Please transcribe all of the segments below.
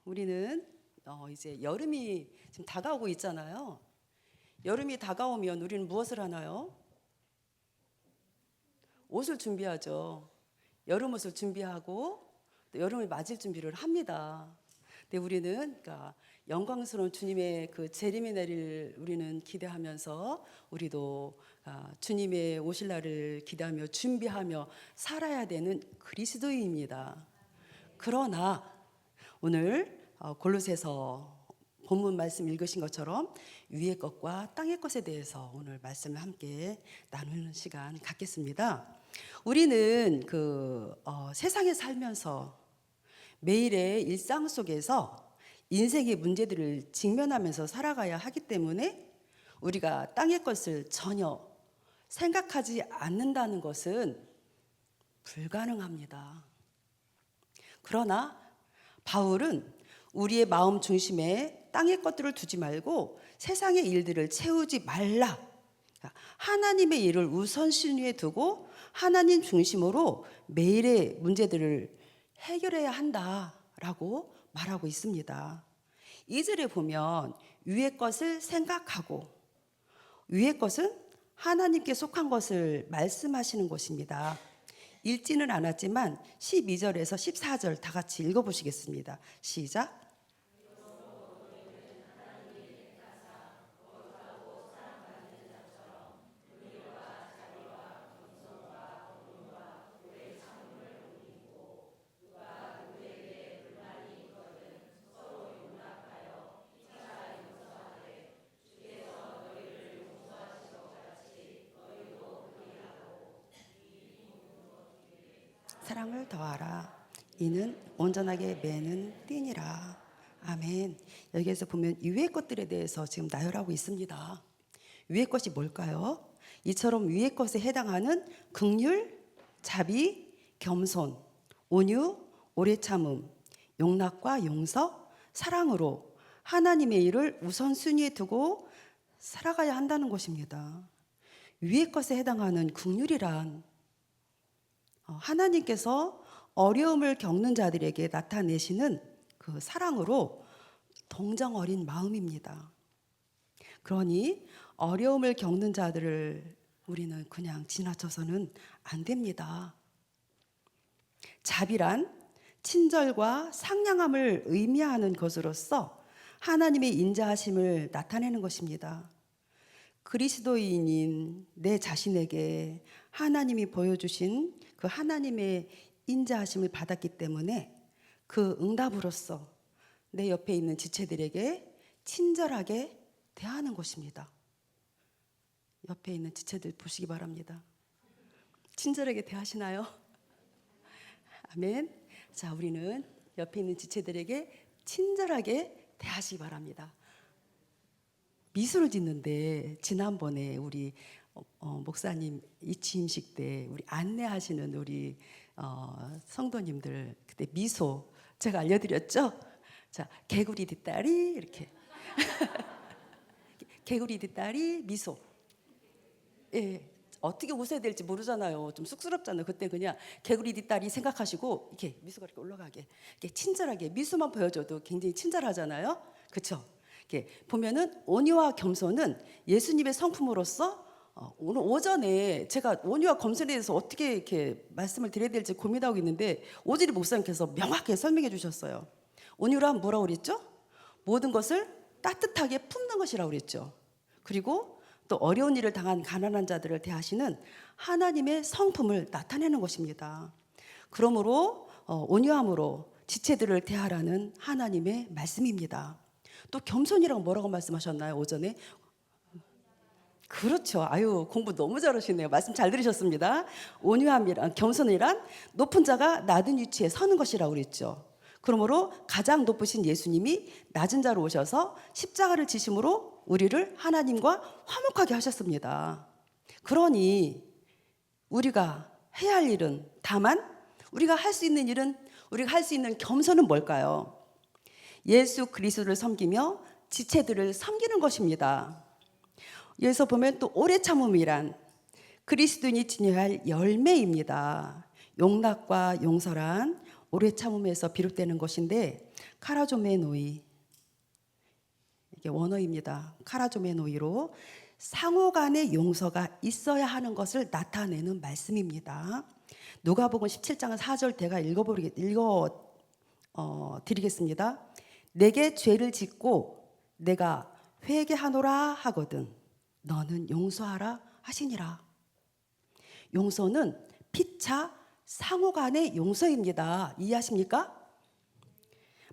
우리는 이제 여름이 지금 다가오고 있잖아요. 여름이 다가오면 우리는 무엇을 하나요? 옷을 준비하죠. 여름 옷을 준비하고 또 여름을 맞을 준비를 합니다. 근데 우리는 그러니까 영광스러운 주님의 그 재림의 날을 우리는 기대하면서 우리도 주님의 오실 날을 기대하며 준비하며 살아야 되는 그리스도인입니다. 그러나 오늘 골로새서 본문 말씀 읽으신 것처럼 위의 것과 땅의 것에 대해서 오늘 말씀을 함께 나누는 시간 갖겠습니다. 우리는 세상에 살면서 매일의 일상 속에서 인생의 문제들을 직면하면서 살아가야 하기 때문에 우리가 땅의 것을 전혀 생각하지 않는다는 것은 불가능합니다. 그러나 바울은 우리의 마음 중심에 땅의 것들을 두지 말고 세상의 일들을 채우지 말라. 하나님의 일을 우선순위에 두고 하나님 중심으로 매일의 문제들을 해결해야 한다라고 말하고 있습니다. 2절에 보면 위의 것을 생각하고, 위의 것은 하나님께 속한 것을 말씀하시는 것입니다. 읽지는 않았지만 12절에서 14절 다 같이 읽어보시겠습니다. 시작. 사랑을 더하라. 이는 온전하게 매는 띠니라. 아멘. 여기에서 보면 위의 것들에 대해서 지금 나열하고 있습니다. 위의 것이 뭘까요? 이처럼 위의 것에 해당하는 긍휼, 자비, 겸손, 온유, 오래 참음, 용납과 용서, 사랑으로 하나님의 일을 우선순위에 두고 살아가야 한다는 것입니다. 위의 것에 해당하는 긍휼이란 하나님께서 어려움을 겪는 자들에게 나타내시는 그 사랑으로 동정 어린 마음입니다. 그러니 어려움을 겪는 자들을 우리는 그냥 지나쳐서는 안 됩니다. 자비란 친절과 상냥함을 의미하는 것으로서 하나님의 인자하심을 나타내는 것입니다. 그리스도인인 내 자신에게 하나님이 보여주신 그 하나님의 인자하심을 받았기 때문에 그 응답으로서 내 옆에 있는 지체들에게 친절하게 대하는 것입니다. 옆에 있는 지체들 보시기 바랍니다. 친절하게 대하시나요? 아멘. 자, 우리는 옆에 있는 지체들에게 친절하게 대하시기 바랍니다. 미술을 짓는데 지난번에 우리 목사님 이취임식 때 우리 안내하시는 우리 성도님들 그때 미소 제가 알려드렸죠? 자, 개구리 뒷다리 이렇게 개구리 뒷다리 미소. 예, 어떻게 웃어야 될지 모르잖아요. 좀 쑥스럽잖아요. 그때 그냥 개구리 뒷다리 생각하시고 이렇게 미소가 이렇게 올라가게 이렇게 친절하게 미소만 보여줘도 굉장히 친절하잖아요. 그렇죠? 이렇게 보면은 온유와 겸손은 예수님의 성품으로서 오늘 오전에 제가 온유와 겸손에 대해서 어떻게 이렇게 말씀을 드려야 될지 고민하고 있는데 오지리 목사님께서 명확하게 설명해 주셨어요. 온유란 뭐라고 그랬죠? 모든 것을 따뜻하게 품는 것이라고 그랬죠. 그리고 또 어려운 일을 당한 가난한 자들을 대하시는 하나님의 성품을 나타내는 것입니다. 그러므로 온유함으로 지체들을 대하라는 하나님의 말씀입니다. 또 겸손이라고 뭐라고 말씀하셨나요? 오전에? 그렇죠. 아유, 공부 너무 잘하시네요. 말씀 잘 들으셨습니다. 온유함이란, 겸손이란 높은 자가 낮은 위치에 서는 것이라고 그랬죠. 그러므로 가장 높으신 예수님이 낮은 자로 오셔서 십자가를 지심으로 우리를 하나님과 화목하게 하셨습니다. 그러니 우리가 해야 할 일은, 다만 우리가 할 수 있는 일은, 우리가 할 수 있는 겸손은 뭘까요? 예수 그리스도를 섬기며 지체들을 섬기는 것입니다. 여기서 보면 또 오래 참음이란 그리스도인이 지녀야 할 열매입니다. 용납과 용서란 오래 참음에서 비롯되는 것인데 카라조메 노이, 이게 원어입니다. 카라조메 노이로 상호간의 용서가 있어야 하는 것을 나타내는 말씀입니다. 누가복음 17장 4절 제가 드리겠습니다. 내게 죄를 짓고 내가 회개하노라 하거든 너는 용서하라 하시니라. 용서는 피차 상호간의 용서입니다. 이해하십니까?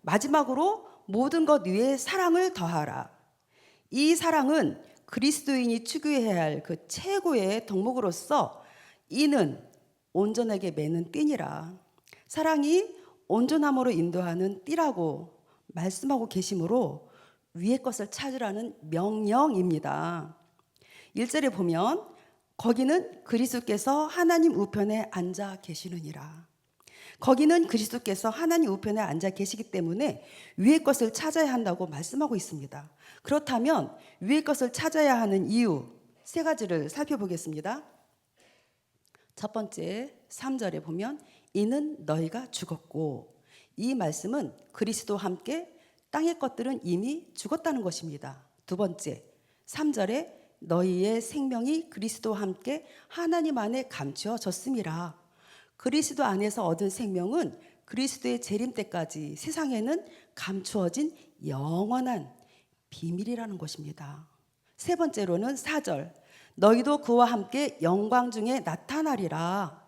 마지막으로 모든 것 위에 사랑을 더하라. 이 사랑은 그리스도인이 추구해야 할 그 최고의 덕목으로서 이는 온전하게 매는 띠니라. 사랑이 온전함으로 인도하는 띠라고 말씀하고 계시므로 위의 것을 찾으라는 명령입니다. 1절에 보면 거기는 그리스도께서 하나님 우편에 앉아 계시느니라. 거기는 그리스도께서 하나님 우편에 앉아 계시기 때문에 위의 것을 찾아야 한다고 말씀하고 있습니다. 그렇다면 위의 것을 찾아야 하는 이유 세 가지를 살펴보겠습니다. 첫 번째 3절에 보면 이는 너희가 죽었고, 이 말씀은 그리스도와 함께 땅의 것들은 이미 죽었다는 것입니다. 두 번째 3절에 너희의 생명이 그리스도와 함께 하나님 안에 감추어졌음이라. 그리스도 안에서 얻은 생명은 그리스도의 재림 때까지 세상에는 감추어진 영원한 비밀이라는 것입니다. 세 번째로는 4절 너희도 그와 함께 영광 중에 나타나리라.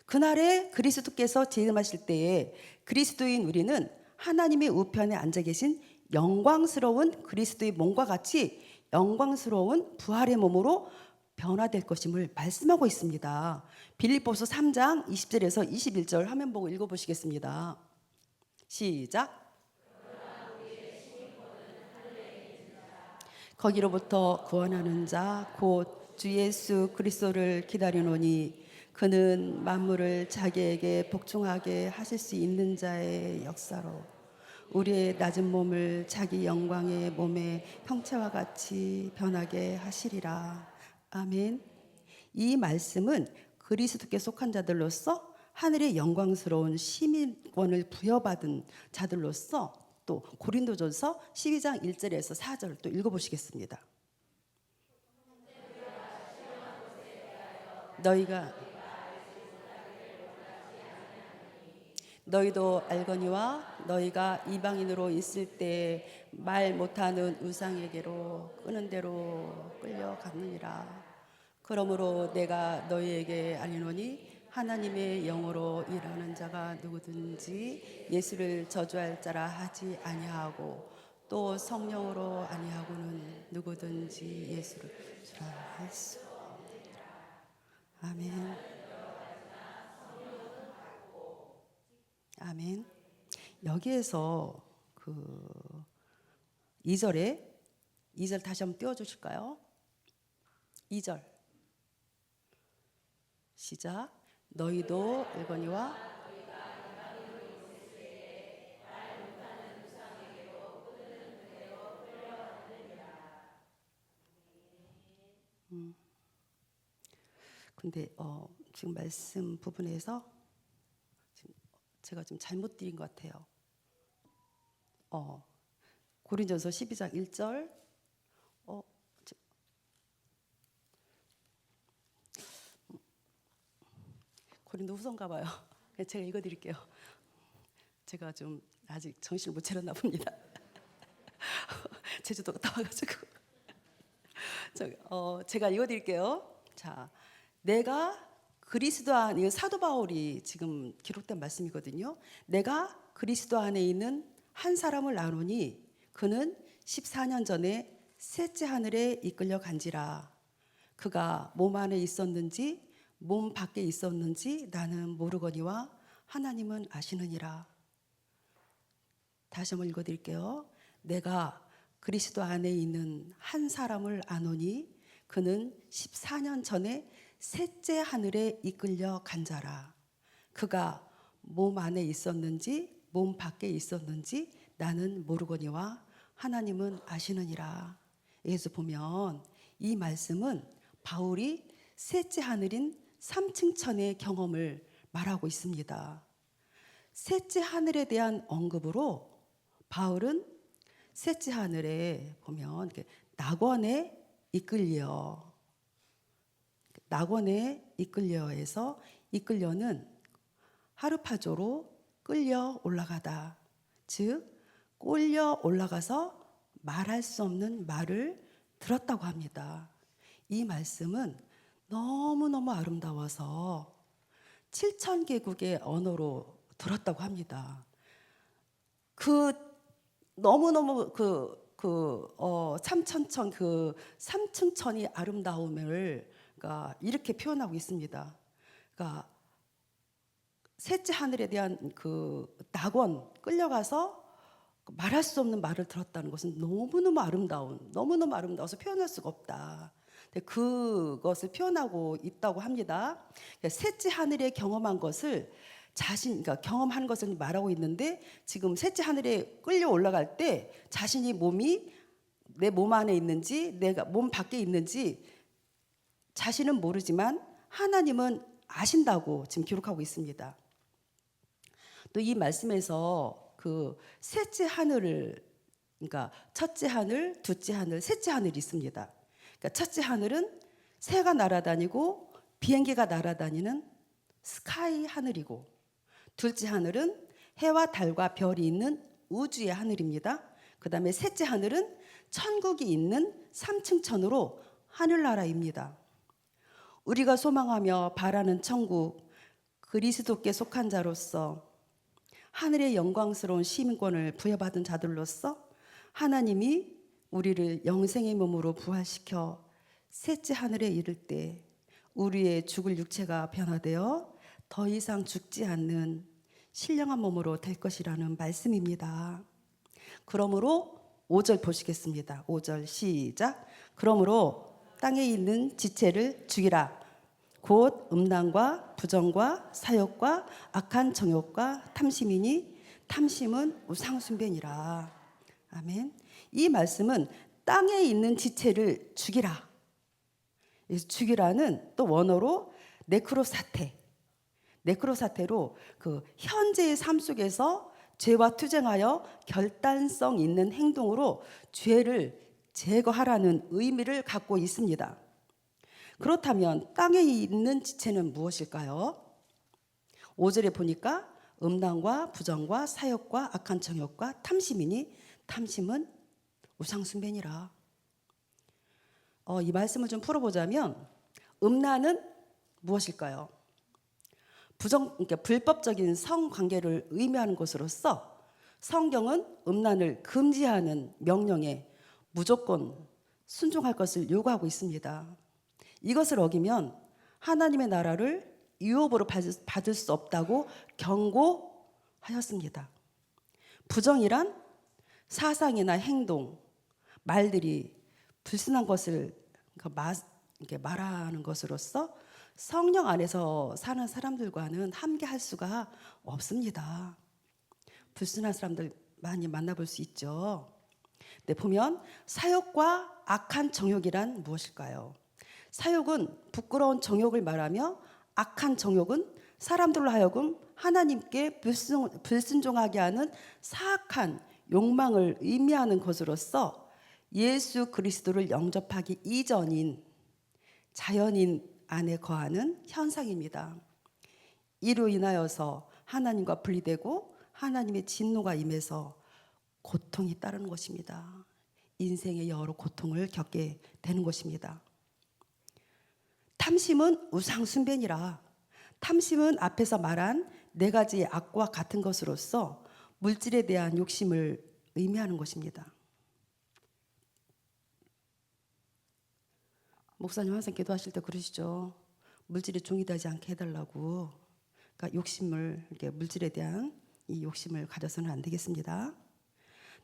그날에 그리스도께서 재림하실 때에 그리스도인 우리는 하나님의 우편에 앉아 계신 영광스러운 그리스도의 몸과 같이 영광스러운 부활의 몸으로 변화될 것임을 말씀하고 있습니다. 빌립보서 3장 20절에서 21절 화면 보고 읽어보시겠습니다. 시작. 거기로부터 구원하는 자 곧 주 예수 그리스도를 기다리노니 그는 만물을 자기에게 복종하게 하실 수 있는 자의 역사로 우리의 낮은 몸을 자기 영광의 몸의 형체와 같이 변하게 하시리라. 아멘. 이 말씀은 그리스도께 속한 자들로서 하늘의 영광스러운 시민권을 부여받은 자들로서 또 고린도전서 12장 1절에서 4절 또 읽어보시겠습니다. 너희도 알거니와 너희가 이방인으로 있을 때 말 못하는 우상에게로 끄는 대로 끌려갔느니라. 그러므로 내가 너희에게 알리노니 하나님의 영으로 일하는 자가 누구든지 예수를 저주할 자라 하지 아니하고 또 성령으로 아니하고는 누구든지 예수를 주라 할 수 없느니라. 아멘. 아멘. 여기에서 그 2절 다시 한번 띄워 주실까요? 2절 시작. 너희도 알거니와 근데 지금 말씀 부분에서 지금 제가 좀 잘못 드린 것 같아요. 고린도전서 12장 1절 고린도 후서인가 봐요. 제가 읽어드릴게요. 제가 좀 아직 정신을 못 차렸나 봅니다. 제주도 갔다 와가지고 제가 읽어드릴게요. 자, 내가 그리스도 안에 사도 바울이 지금 기록된 말씀이거든요. 내가 그리스도 안에 있는 한 사람을 아노니 그는 14년 전에 셋째 하늘에 이끌려 간지라. 그가 몸 안에 있었는지 몸 밖에 있었는지 나는 모르거니와 하나님은 아시느니라. 다시 한번 읽어드릴게요. 내가 그리스도 안에 있는 한 사람을 아노니 그는 14년 전에 셋째 하늘에 이끌려 간 자라. 그가 몸 안에 있었는지 몸 밖에 있었는지 나는 모르거니와 하나님은 아시느니라. 여기서 보면 이 말씀은 바울이 셋째 하늘인 3층천의 경험을 말하고 있습니다. 셋째 하늘에 대한 언급으로 바울은 셋째 하늘에 보면 낙원에 이끌려, 낙원에 이끌려에서 이끌려는 하르파조로 끌려 올라가다, 즉 끌려 올라가서 말할 수 없는 말을 들었다고 합니다. 이 말씀은 너무너무 아름다워서 7,000개국의 언어로 들었다고 합니다. 너무너무 삼천천 삼층천이 아름다움을 그러니까 이렇게 표현하고 있습니다. 그러니까 셋째 하늘에 대한 낙원 끌려가서 말할 수 없는 말을 들었다는 것은 너무너무 아름다워서 표현할 수가 없다. 그것을 표현하고 있다고 합니다. 셋째 하늘에 경험한 것을 그러니까 경험한 것을 말하고 있는데, 지금 셋째 하늘에 끌려 올라갈 때 자신이 몸이 내 몸 안에 있는지 내가 몸 밖에 있는지 자신은 모르지만 하나님은 아신다고 지금 기록하고 있습니다. 또 이 말씀에서 셋째 하늘을, 그러니까 첫째 하늘, 둘째 하늘, 셋째 하늘이 있습니다. 그러니까 첫째 하늘은 새가 날아다니고 비행기가 날아다니는 스카이 하늘이고, 둘째 하늘은 해와 달과 별이 있는 우주의 하늘입니다. 그 다음에 셋째 하늘은 천국이 있는 삼층천으로 하늘나라입니다. 우리가 소망하며 바라는 천국, 그리스도께 속한 자로서 하늘의 영광스러운 시민권을 부여받은 자들로서 하나님이 우리를 영생의 몸으로 부활시켜 셋째 하늘에 이를 때 우리의 죽을 육체가 변화되어 더 이상 죽지 않는 신령한 몸으로 될 것이라는 말씀입니다. 그러므로 5절 보시겠습니다. 5절 시작. 그러므로 땅에 있는 지체를 죽이라. 곧 음란과 부정과 사욕과 악한 정욕과 탐심이니 탐심은 우상숭배니라. 아멘. 이 말씀은 땅에 있는 지체를 죽이라. 죽이라는 또 원어로 네크로사테로 현재의 삶 속에서 죄와 투쟁하여 결단성 있는 행동으로 죄를 제거하라는 의미를 갖고 있습니다. 그렇다면 땅에 있는 지체는 무엇일까요? 5절에 보니까 음란과 부정과 사욕과 악한 정욕과 탐심이니 탐심은 우상숭배니라. 이 말씀을 좀 풀어보자면, 음란은 무엇일까요? 그러니까 불법적인 성관계를 의미하는 것으로서 성경은 음란을 금지하는 명령에 무조건 순종할 것을 요구하고 있습니다. 이것을 어기면 하나님의 나라를 유업으로 받을 수 없다고 경고하였습니다. 부정이란 사상이나 행동, 말들이 불순한 것을 말하는 것으로서 성령 안에서 사는 사람들과는 함께할 수가 없습니다. 불순한 사람들 많이 만나볼 수 있죠. 네, 보면 사욕과 악한 정욕이란 무엇일까요? 사욕은 부끄러운 정욕을 말하며, 악한 정욕은 사람들로 하여금 하나님께 불순종하게 하는 사악한 욕망을 의미하는 것으로서 예수 그리스도를 영접하기 이전인 자연인 안에 거하는 현상입니다. 이로 인하여서 하나님과 분리되고 하나님의 진노가 임해서 고통이 따르는 것입니다. 인생의 여러 고통을 겪게 되는 것입니다. 탐심은 우상숭배니라. 탐심은 앞에서 말한 네 가지의 악과 같은 것으로서 물질에 대한 욕심을 의미하는 것입니다. 목사님 항상 기도하실 때 그러시죠. 물질이 종이 되지 않게 해달라고. 그러니까 욕심을, 이렇게 물질에 대한 이 욕심을 가져서는 안 되겠습니다.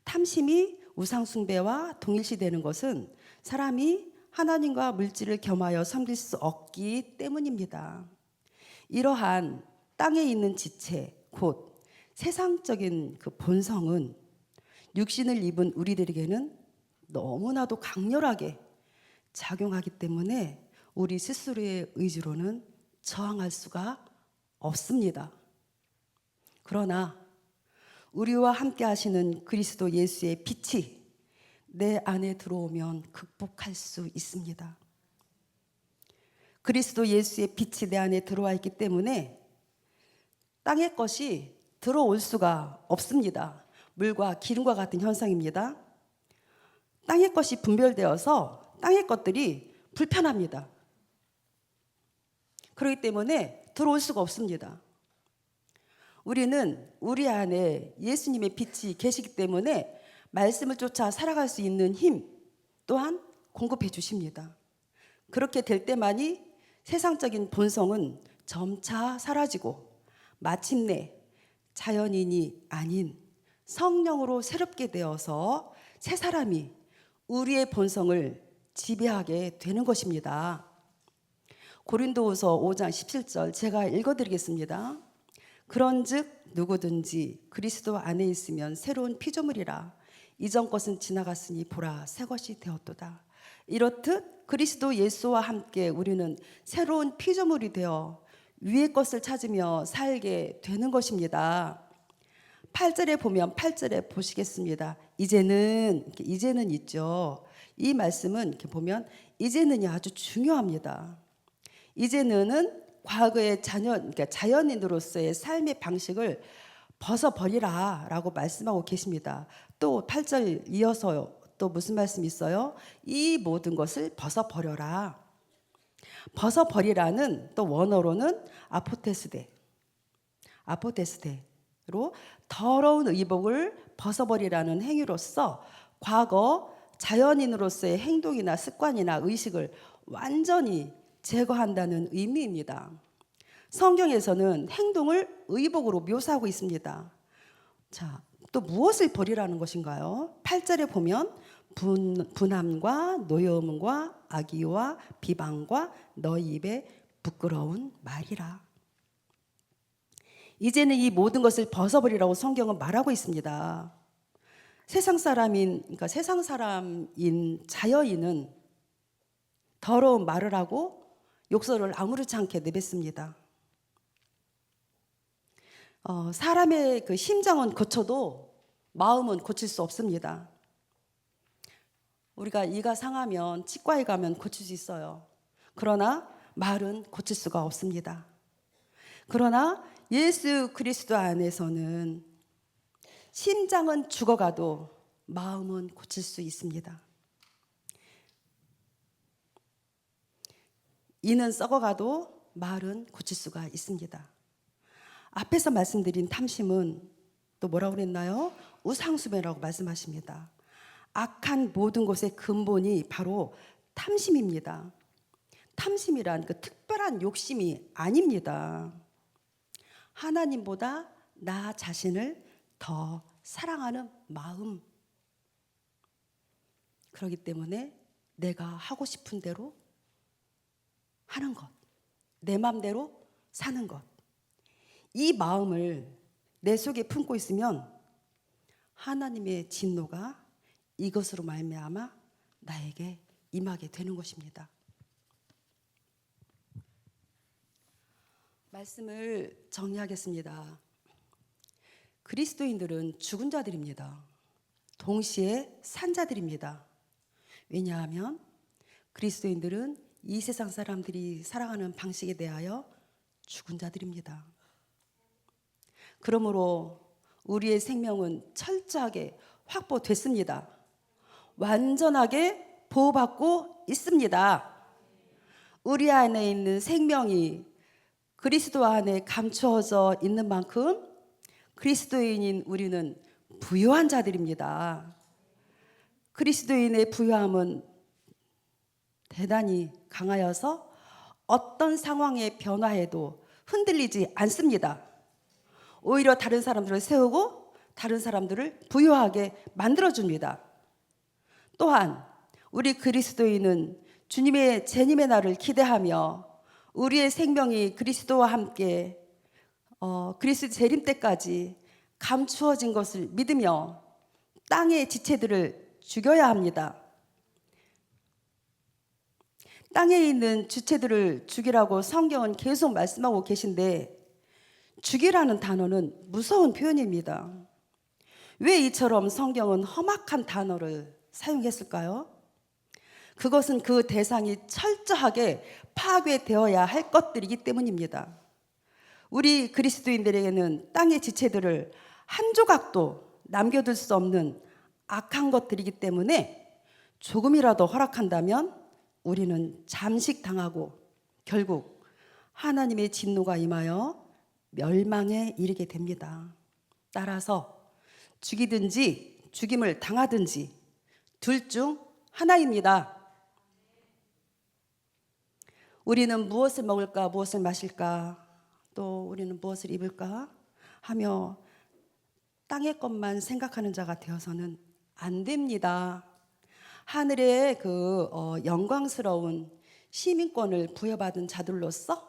탐심이 우상숭배와 동일시되는 것은 사람이 하나님과 물질을 겸하여 섬길 수 없기 때문입니다. 이러한 땅에 있는 지체, 곧 세상적인 본성은 육신을 입은 우리들에게는 너무나도 강렬하게 작용하기 때문에 우리 스스로의 의지로는 저항할 수가 없습니다. 그러나 우리와 함께 하시는 그리스도 예수의 빛이 내 안에 들어오면 극복할 수 있습니다. 그리스도 예수의 빛이 내 안에 들어와 있기 때문에 땅의 것이 들어올 수가 없습니다. 물과 기름과 같은 현상입니다. 땅의 것이 분별되어서 땅의 것들이 불편합니다. 그렇기 때문에 들어올 수가 없습니다. 우리는 우리 안에 예수님의 빛이 계시기 때문에 말씀을 쫓아 살아갈 수 있는 힘 또한 공급해 주십니다. 그렇게 될 때만이 세상적인 본성은 점차 사라지고 마침내 자연인이 아닌 성령으로 새롭게 되어서 새 사람이 우리의 본성을 지배하게 되는 것입니다. 고린도후서 5장 17절 제가 읽어드리겠습니다. 그런즉 누구든지 그리스도 안에 있으면 새로운 피조물이라 이전 것은 지나갔으니 보라 새 것이 되었도다. 이렇듯 그리스도 예수와 함께 우리는 새로운 피조물이 되어 위의 것을 찾으며 살게 되는 것입니다. 8절에 보면 8절에 보시겠습니다. 이제는 있죠. 이 말씀은 이렇게 보면 이제는이 아주 중요합니다. 이제는 과거의 그러니까 자연인으로서의 삶의 방식을 벗어버리라 라고 말씀하고 계십니다. 또 8절 이어서 또 무슨 말씀이 있어요? 이 모든 것을 벗어버려라. 벗어버리라는 또 원어로는 아포테스데로 더러운 의복을 벗어버리라는 행위로서 과거 자연인으로서의 행동이나 습관이나 의식을 완전히 제거한다는 의미입니다. 성경에서는 행동을 의복으로 묘사하고 있습니다. 자, 또 무엇을 버리라는 것인가요? 8절에 보면 분함과 노여움과 악의와 비방과 너희 입에 부끄러운 말이라. 이제는 이 모든 것을 벗어버리라고 성경은 말하고 있습니다. 세상 사람인 자여인은 더러운 말을 하고 욕설을 아무렇지 않게 내뱉습니다. 사람의 그 심장은 고쳐도 마음은 고칠 수 없습니다. 우리가 이가 상하면 치과에 가면 고칠 수 있어요. 그러나 말은 고칠 수가 없습니다. 그러나 예수 그리스도 안에서는 심장은 죽어가도 마음은 고칠 수 있습니다. 이는 썩어가도 말은 고칠 수가 있습니다. 앞에서 말씀드린 탐심은 또 뭐라고 그랬나요? 우상숭배라고 말씀하십니다. 악한 모든 것의 근본이 바로 탐심입니다. 탐심이란 그 특별한 욕심이 아닙니다. 하나님보다 나 자신을 더 사랑하는 마음. 그렇기 때문에 내가 하고 싶은 대로 하는 것, 내 마음대로 사는 것. 이 마음을 내 속에 품고 있으면 하나님의 진노가 이것으로 말미암아 나에게 임하게 되는 것입니다. 말씀을 정리하겠습니다. 그리스도인들은 죽은 자들입니다. 동시에 산 자들입니다. 왜냐하면 그리스도인들은 이 세상 사람들이 살아가는 방식에 대하여 죽은 자들입니다. 그러므로 우리의 생명은 철저하게 확보됐습니다. 완전하게 보호받고 있습니다. 우리 안에 있는 생명이 그리스도 안에 감추어져 있는 만큼 그리스도인인 우리는 부유한 자들입니다. 그리스도인의 부유함은 대단히 강하여서 어떤 상황의 변화에도 흔들리지 않습니다. 오히려 다른 사람들을 세우고 다른 사람들을 부유하게 만들어줍니다. 또한 우리 그리스도인은 주님의 재림의 날을 기대하며 우리의 생명이 그리스도와 함께 그리스도 재림 때까지 감추어진 것을 믿으며 땅의 지체들을 죽여야 합니다. 땅에 있는 주체들을 죽이라고 성경은 계속 말씀하고 계신데 죽이라는 단어는 무서운 표현입니다. 왜 이처럼 성경은 험악한 단어를 사용했을까요? 그것은 그 대상이 철저하게 파괴되어야 할 것들이기 때문입니다. 우리 그리스도인들에게는 땅의 지체들을 한 조각도 남겨둘 수 없는 악한 것들이기 때문에 조금이라도 허락한다면 우리는 잠식당하고 결국 하나님의 진노가 임하여 멸망에 이르게 됩니다. 따라서 죽이든지 죽임을 당하든지 둘 중 하나입니다. 우리는 무엇을 먹을까, 무엇을 마실까, 또 우리는 무엇을 입을까 하며 땅의 것만 생각하는 자가 되어서는 안 됩니다. 하늘의 영광스러운 시민권을 부여받은 자들로서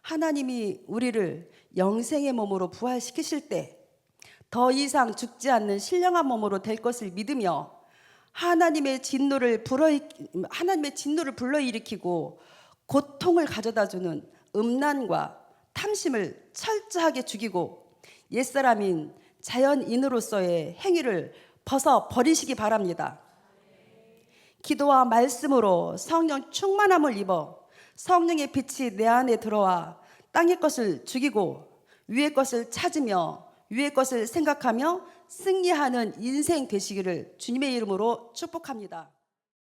하나님이 우리를 영생의 몸으로 부활시키실 때 더 이상 죽지 않는 신령한 몸으로 될 것을 믿으며 하나님의 진노를 불러일으키고 고통을 가져다주는 음란과 탐심을 철저하게 죽이고 옛사람인 자연인으로서의 행위를 벗어버리시기 바랍니다. 기도와 말씀으로 성령 충만함을 입어 성령의 빛이 내 안에 들어와 땅의 것을 죽이고 위의 것을 찾으며 위의 것을 생각하며 승리하는 인생 되시기를 주님의 이름으로 축복합니다.